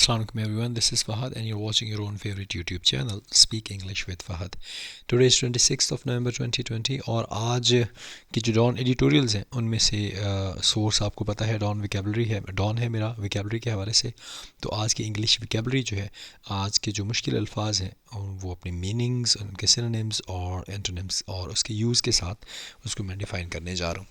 Assalamualaikum everyone, this is Fahad and you're watching your own favorite YouTube channel Speak English with Fahad. Today is 26th of November 2020 और आज की जो don editorials हैं उनमें से source आपको पता है डॉन विकेबलरी है, डॉन है मेरा विकेबलरी के हवाले से। तो आज की इंग्लिश विकेबलरी जो है, आज के जो मुश्किल अल्फाज हैं वो अपने मीनिंग्स, उनके सिनोनिम्स और एंटोनिम्स और उसके यूज़ के साथ उसको मैं डिफ़ाइन करने जा रहा हूँ।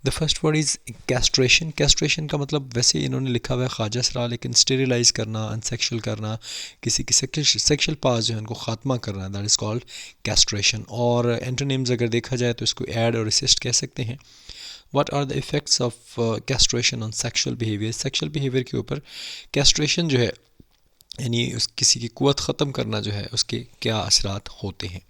The first word is castration. Castration का मतलब वैसे इन्होंने लिखा हुआ है ख्वाजा सरा, लेकिन स्टेरिलाइज करना, अनसेक्शुअल करना, किसी की सेक्शुअल पार्ट्स जो है उनको ख़ात्मा करना, दैट इज़ कॉल्ड कैस्ट्रेशन। और एंटोनिम्स अगर देखा जाए तो इसको ऐड और असिस्ट कह सकते हैं। What are the effects of castration on sexual behaviour. Sexual behaviour के ऊपर कैस्ट्रेशन जो है यानी किसी की कुव्वत ख़त्म करना जो है उसके क्या असरात होते हैं।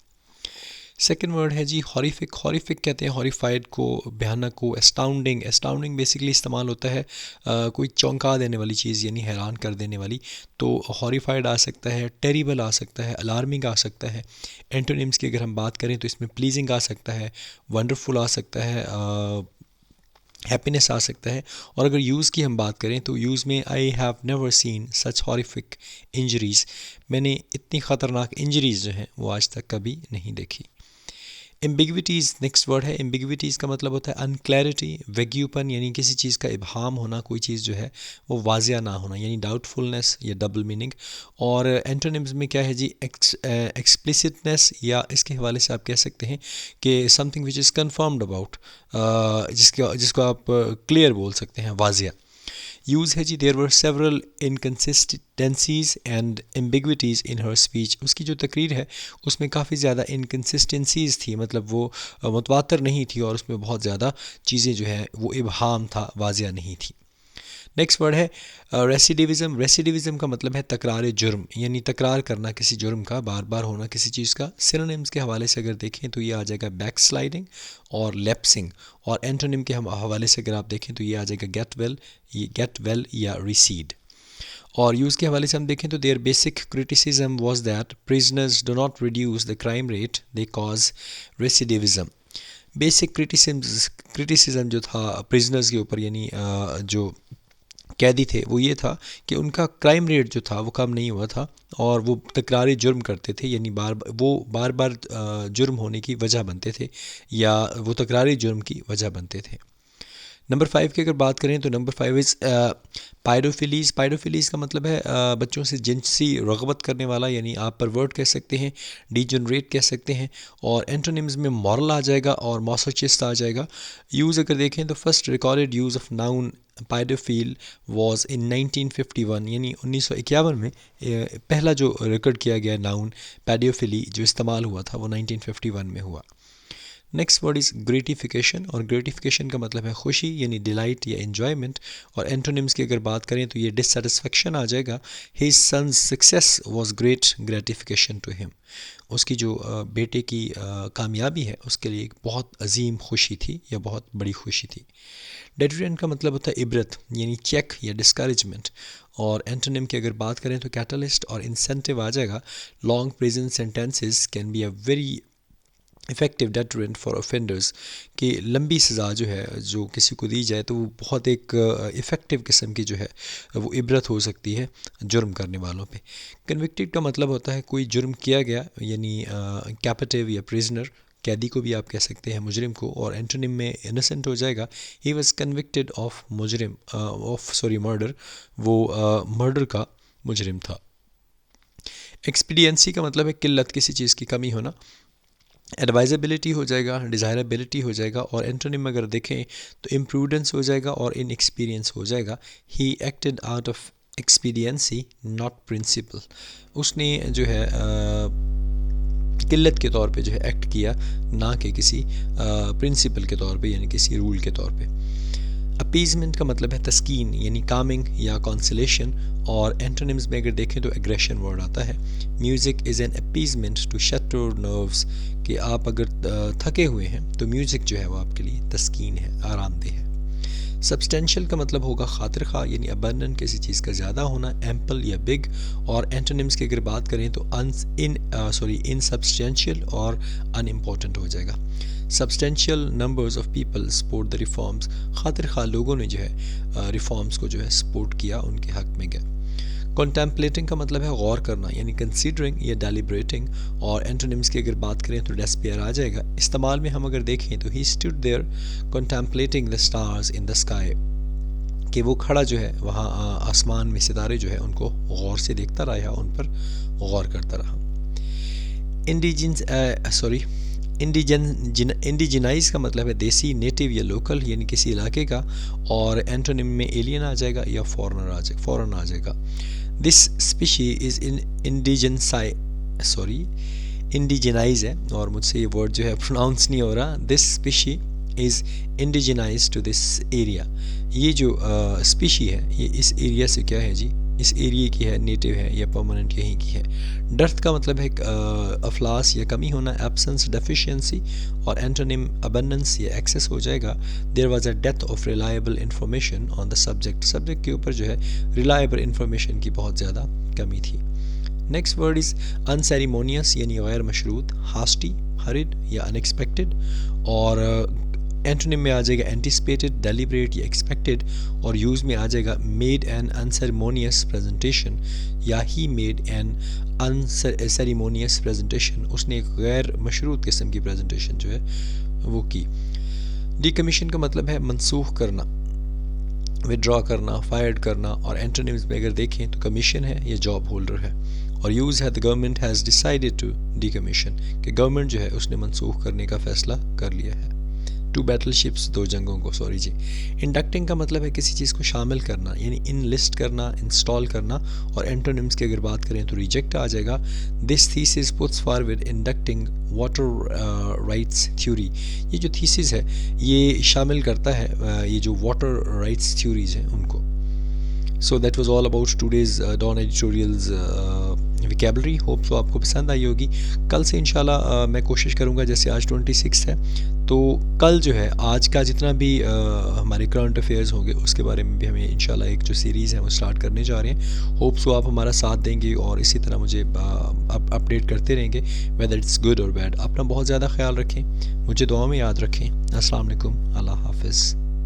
सेकेंड वर्ड है जी हॉरिफिक। हॉरिफिक कहते हैं हॉरिफाइड को, भयानक को। एस्टाउंडिंग। एस्टाउंडिंग बेसिकली इस्तेमाल होता है कोई चौंका देने वाली चीज़ यानी हैरान कर देने वाली। तो हॉरिफाइड आ सकता है, टेरिबल आ सकता है, अलार्मिंग आ सकता है। एंटोनिम्स की अगर हम बात करें तो इसमें प्लीजिंग आ सकता है, वंडरफुल आ सकता है, हैप्पीनेस आ सकता है। और अगर यूज़ की हम बात करें तो यूज़ में I have never seen such horrific injuries. मैंने इतनी ख़तरनाक इंजरीज़ जो हैं वो आज तक कभी नहीं देखी। एम्बिग्विटीज़ नेक्स्ट वर्ड है। एम्बिग्विटीज़ का मतलब होता है अनक्लैरिटी, वेग्यूपन यानी किसी चीज़ का इबहाम होना, कोई चीज़ जो है वो वाजिया ना होना यानी डाउटफुलनेस या डबल मीनिंग। और एंटोनिम्स में क्या है जी एक्सप्लिसिटनेस, या इसके हवाले से आप कह सकते हैं कि something which is confirmed about, जिसको आप क्लियर बोल सकते हैं, वाजिया। यूज़ है जी there were several inconsistencies and ambiguities in her speech. उसकी जो तकरीर है उसमें काफ़ी ज़्यादा इनकन्सिस्टेंसीज थी, मतलब वो मुतवातर नहीं थी और उसमें बहुत ज़्यादा चीज़ें जो है वो इबहाम था, वाजिया नहीं थी। नेक्स्ट वर्ड है रेसिडिविज़म। रेसिडिविज़म का मतलब है तकरार जुर्म यानी तकरार करना किसी जुर्म का, बार बार होना किसी चीज़ का। सिनोनिम्स के हवाले से अगर देखें तो ये आ जाएगा बैक स्लाइडिंग और लैप्सिंग। और एंटोनिम के हम हवाले से अगर आप देखें तो ये आ जाएगा गेट वेल या रिसीड। और यूज़ के हवाले से हम देखें तो there basic criticism was that prisoners do not reduce the crime rate, they cause recidivism. Basic criticism जो था प्रिजनर्स के ऊपर यानी जो कैदी थे वो ये था कि उनका क्राइम रेट जो था वो कम नहीं हुआ था और वो तकरारी जुर्म करते थे, यानी बार बार जुर्म होने की वजह बनते थे या वो तकरारी जुर्म की वजह बनते थे। नंबर 5 की अगर बात करें तो नंबर 5 इज़ पायडोफिलीज़। पायडोफिलीज़ का मतलब है बच्चों से जिनसी रग़बत करने वाला, यानी आप परवर्ट कह सकते हैं, डीजनरेट कह सकते हैं। और एंटोनिम्स में मॉरल आ जाएगा और मॉसोचिस्ट आ जाएगा। यूज़ अगर देखें तो first recorded use of noun paedophile was in 1951 यानी 1951 में पहला जो रिकॉर्ड किया गया नाउन पैडोफिली जो इस्तेमाल हुआ था वो 1951 में हुआ। Next word is gratification. और ग्रेटिफिकेशन का मतलब है खुशी यानी डिलाइट या एन्जॉयमेंट। और एंटोनिम्स की अगर बात करें तो ये डिससेटिस्फेक्शन आ जाएगा। His son's success was great gratification to him. उसकी जो बेटे की कामयाबी है उसके लिए एक बहुत अजीम खुशी थी या बहुत बड़ी खुशी थी। डेटरेंट का मतलब होता है इबरत यानी चेक या डिस्करेजमेंट। और एंटोनिम की अगर बात करें तो कैटलिस्ट और इंसेंटिव आ जाएगा। Long prison sentences can be a very effective deterrent for offenders कि लंबी सज़ा जो है जो किसी को दी जाए तो वो बहुत एक इफ़ेक्टिव किस्म की जो है वो इबरत हो सकती है जुर्म करने वालों पे। कन्विक्टेड का मतलब होता है कोई जुर्म किया गया यानी कैपिटिव या प्रिजनर, कैदी को भी आप कह सकते हैं, मुजरिम को। और एंटोनिम में इनोसेंट हो जाएगा he was convicted of murder, वो मर्डर का मुजरिम था। एक्सपीडियंसी का मतलब है किल्लत, किसी चीज़ की कमी होना। एडवाइजेबिलिटी हो जाएगा, डिज़ायरेबिलिटी हो जाएगा। और एंटोनिम अगर देखें तो इम्प्रूडेंस हो जाएगा और इनएक्सपीरियंस हो जाएगा। He acted out of expediency not principle. उसने जो है किल्लत के तौर पे जो है एक्ट किया, ना कि किसी प्रिंसिपल के तौर पे यानी किसी रूल के तौर पे। अपीजमेंट का मतलब है तस्कीन यानी कामिंग या कॉन्सलेशन। और एंटोनिम्स में अगर देखें तो एग्रेशन वर्ड आता है। Music is an appeasement to shut your nerves कि आप अगर थके हुए हैं तो म्यूज़िक जो है वो आपके लिए तस्कीन है, आरामदेह है। सब्सटेंशियल का मतलब होगा खातिर खा यानी अबंडेंट, किसी चीज़ का ज़्यादा होना, एम्पल या बिग। और एंटोनिम्स की अगर बात करें तो इनसब्सटेंशियल और अनइम्पॉर्टेंट हो जाएगा। Substantial numbers of people support the reforms. खातिर खा लोगों ने जो है रिफॉर्म्स को जो है सपोर्ट किया, उनके हक में गए। कॉन्टेम्पलेटिंग का मतलब है गौर करना, यानी कंसीडरिंग या डेलिब्रेटिंग, और एंटोनिम्स की अगर बात करें तो डेस्पेयर आ जाएगा। इस्तेमाल में हम अगर देखें तो he stood there contemplating the stars in the sky, कि वो खड़ा जो है वहाँ आसमान में सितारे जो है उनको गौर से देखता रहा या उन पर गौर करता रहा। इंडिजिनाइज का मतलब है देसी, नेटिव या लोकल, यानी किसी इलाके का, और एंटोनिम में एलियन आ जाएगा या फॉरेन आ जाएगा। दिस स्पीशी इज़ इंडिजिनाइज है, और मुझसे ये वर्ड जो है प्रोनाउंस नहीं हो रहा। This species is indigenous to this area, ये जो स्पीशी है ये इस एरिया से क्या है जी, इस एरिया की है, नेटिव है या परमानेंट यहीं की है। डर्थ का मतलब है अफलास या कमी होना, एब्सेंस डेफिशिएंसी, और एंटोनिम अबंडेंस या एक्सेस हो जाएगा। देयर वाज अ डेथ of reliable information on the subject के ऊपर जो है रिलायबल इंफॉर्मेशन की बहुत ज़्यादा कमी थी। नेक्स्ट वर्ड इज़ अनसेरिमोनियस, यानी गैर मशरूत, हास्टी, हरिड या अनएक्सपेक्टेड, और एंटोनिम में आ जाएगा एंटिसिपेटेड, डेलिब्रेट या एक्सपेक्टेड, और यूज़ में आ जाएगा मेड एन अनसेरेमोनियस प्रेजेंटेशन, या he made an unceremonious presentation, उसने एक गैर मशरूत किस्म की प्रेजेंटेशन जो है वो की। डीकमीशन का मतलब है मनसूख करना, विड्रॉ करना, फायर्ड करना, और एंटोनिम्स में अगर देखें तो कमीशन है या जॉब होल्डर है, और यूज़ है the government has decided to decommission, कि गवर्नमेंट जो है उसने मनसूख करने का फैसला कर लिया है। टू बैटलशिप्स, 2 जंगों को, सॉरी जी। इंडक्टिंग का मतलब है किसी चीज़ को शामिल करना, यानी इनलिस्ट करना, इंस्टॉल करना, और एंटोनिम्स की अगर बात करें तो रिजेक्ट आ जाएगा। This thesis puts forward inducting water rights theory, ये जो थीसिस है ये शामिल करता है ये जो वाटर राइट्स थ्योरीज हैं उनको। So that was all about today's Dawn editorials vocabulary. Hope so आपको पसंद आई होगी। कल से इंशाल्लाह मैं कोशिश करूँगा, जैसे आज 26 है तो कल जो है आज का जितना भी हमारे करंट अफेयर्स होंगे उसके बारे में भी हमें इंशाल्लाह एक जो सीरीज़ है वो स्टार्ट करने जा रहे हैं। होप सो आप हमारा साथ देंगे और इसी तरह मुझे अपडेट करते रहेंगे वेदर इट्स गुड और बैड। अपना बहुत ज़्यादा ख्याल रखें, मुझे दुआ में याद रखें। अस्सलाम वालेकुम, अल्लाह हाफ़िज़।